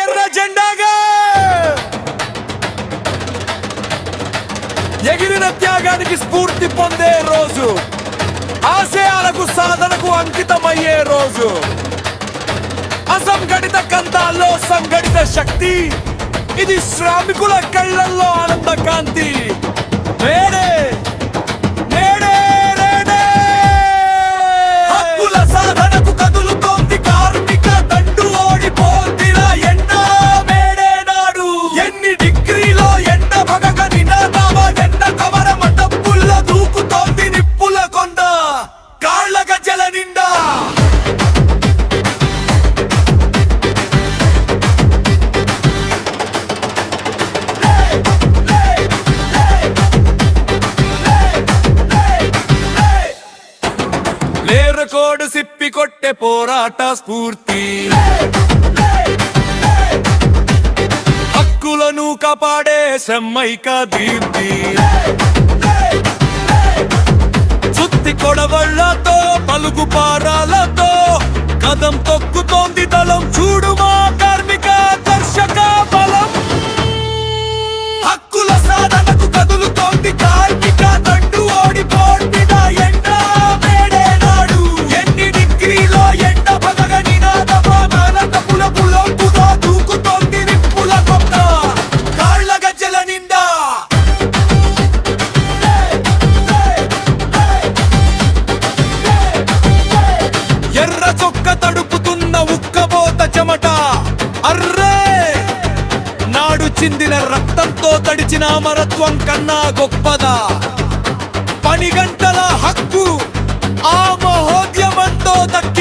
ఎర్ర జెండాగా ఎగిరిన త్యాగానికి స్ఫూర్తి పొందే రోజు, ఆశయాలకు సాధనకు అంకితమయ్యే రోజు, అసంఘటిత కంతాల్లో సంఘటిత శక్తి, ఇది శ్రామికుల కళ్ళల్లో ఆనంద కాంతి. మేడే మేడే రేడే హక్కుల సాధనకు కదులుతోంది కార్మిక దండు, ఓడిపోతిన ఎండ మేడే నాడు. ఎన్ని డిగ్రీలో ఎండ భగగ నినాదావ ఎండ కవర మటప్పుల్ల దూకుతోంది నిప్పుల కొండ కాళ్ళ గజల నిండా. లేరకోడు సిప్పి కొట్టే పోరాట స్ఫూర్తి, హక్కులను కాపాడే సమ్మైక దీప్తి. చుత్తి కొడవళ్లతో పలుగు పారాలతో కదం తొక్కుతోంది దళం, చూడు మా కార్మిక దర్శక బలం. హక్కుల సాధనకు కదులుతోంది కార్మిక దండు, ఓడిపోటిన ఎండ మేడే నాడు. ఎన్ని డిగ్రీలో ఎండ పదగ నినాదమ మానత పులపులో కుదా దూకుతోంది నిప్పుల కొత్త కాళ్ళ గజ్జల నిండా. ఎర్ర చొక్క తడుపుతున్న ఉక్కబోత చెమట, అర్రే నాడు చిందిన రక్తంతో తడిచిన అమరత్వం కన్నా గొప్పదా? పని గంటల హక్కు ఆ మహోద్యమంతో దక్కి